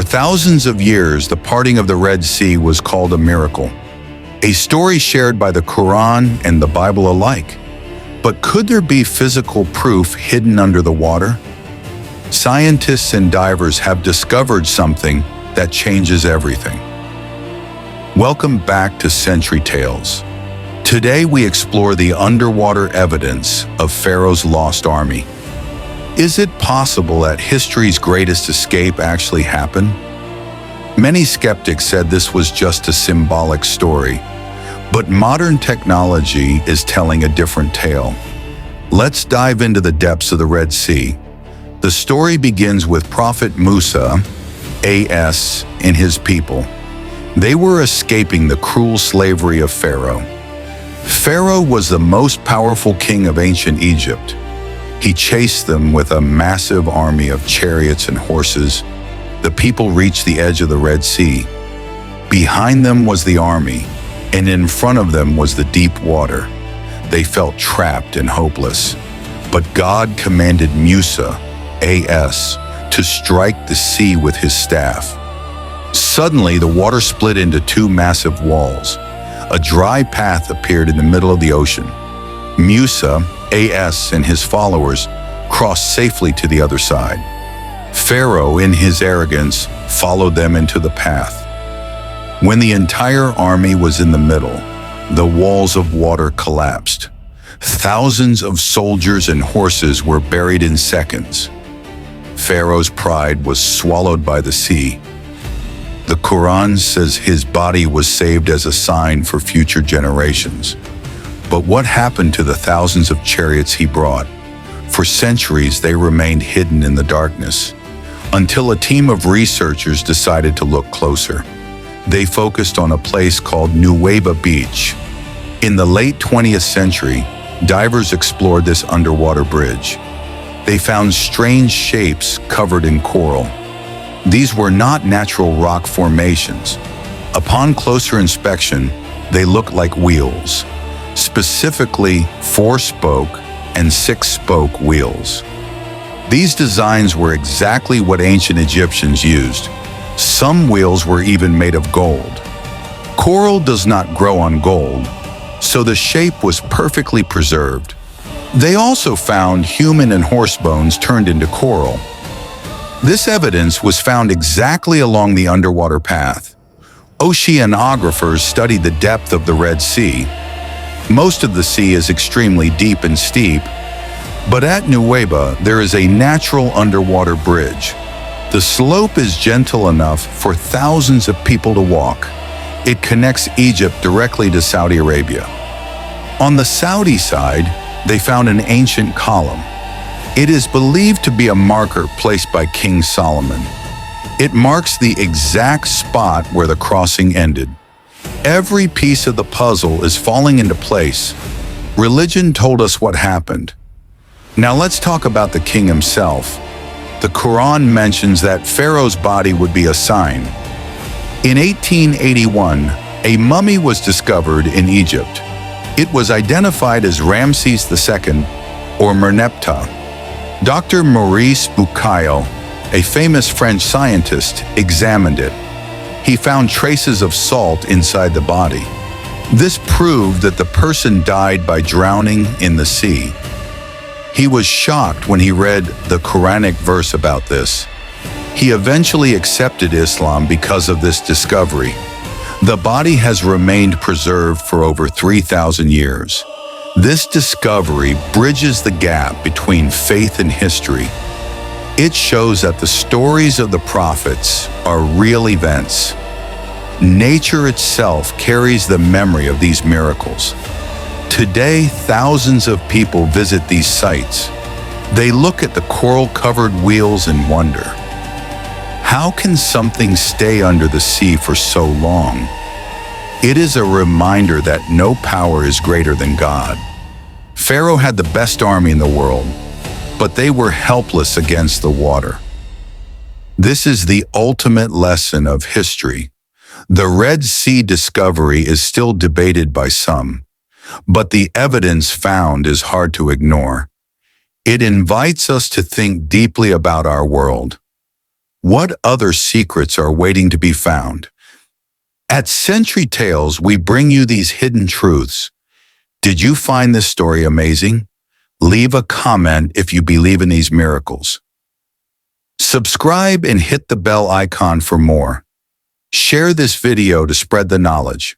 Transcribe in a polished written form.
For thousands of years, the parting of the Red Sea was called a miracle, a story shared by the Quran and the Bible alike. But could there be physical proof hidden under the water? Scientists and divers have discovered something that changes everything. Welcome back to Century Tales. Today we explore the underwater evidence of Pharaoh's lost army. Is it possible that history's greatest escape actually happened? Many skeptics said this was just a symbolic story, but modern technology is telling a different tale. Let's dive into the depths of the Red Sea. The story begins with Prophet Musa, A.S., and his people. They were escaping the cruel slavery of Pharaoh. Pharaoh was the most powerful king of ancient Egypt. He chased them with a massive army of chariots and horses. The people reached the edge of the Red Sea. Behind them was the army, and in front of them was the deep water. They felt trapped and hopeless. But God commanded Musa, A.S., to strike the sea with his staff. Suddenly, the water split into two massive walls. A dry path appeared in the middle of the ocean. Musa, A.S., and his followers crossed safely to the other side. Pharaoh, in his arrogance, followed them into the path. When the entire army was in the middle, the walls of water collapsed. Thousands of soldiers and horses were buried in seconds. Pharaoh's pride was swallowed by the sea. The Quran says his body was saved as a sign for future generations. But what happened to the thousands of chariots he brought? For centuries, they remained hidden in the darkness, until a team of researchers decided to look closer. They focused on a place called Nuweiba Beach. In the late 20th century, divers explored this underwater bridge. They found strange shapes covered in coral. These were not natural rock formations. Upon closer inspection, they looked like wheels, specifically 4-spoke and 6-spoke wheels. These designs were exactly what ancient Egyptians used. Some wheels were even made of gold. Coral does not grow on gold, so the shape was perfectly preserved. They also found human and horse bones turned into coral. This evidence was found exactly along the underwater path. Oceanographers studied the depth of the Red Sea. Most of the sea is extremely deep and steep, but at Nuweiba there is a natural underwater bridge. The slope is gentle enough for thousands of people to walk. It connects Egypt directly to Saudi Arabia. On the Saudi side, they found an ancient column. It is believed to be a marker placed by King Solomon. It marks the exact spot where the crossing ended. Every piece of the puzzle is falling into place. Religion told us what happened. Now let's talk about the king himself. The Quran mentions that Pharaoh's body would be a sign. In 1881, a mummy was discovered in Egypt. It was identified as Ramses II, or Merneptah. Dr. Maurice Bucaille, a famous French scientist, examined it. He found traces of salt inside the body. This proved that the person died by drowning in the sea. He was shocked when he read the Quranic verse about this. He eventually accepted Islam because of this discovery. The body has remained preserved for over 3,000 years. This discovery bridges the gap between faith and history. It shows that the stories of the prophets are real events. Nature itself carries the memory of these miracles. Today, thousands of people visit these sites. They look at the coral-covered wheels and wonder, how can something stay under the sea for so long? It is a reminder that no power is greater than God. Pharaoh had the best army in the world, but they were helpless against the water. This is the ultimate lesson of history. The Red Sea discovery is still debated by some, but the evidence found is hard to ignore. It invites us to think deeply about our world. What other secrets are waiting to be found? At Century Tales, we bring you these hidden truths. Did you find this story amazing? Leave a comment if you believe in these miracles. Subscribe and hit the bell icon for more. Share this video to spread the knowledge.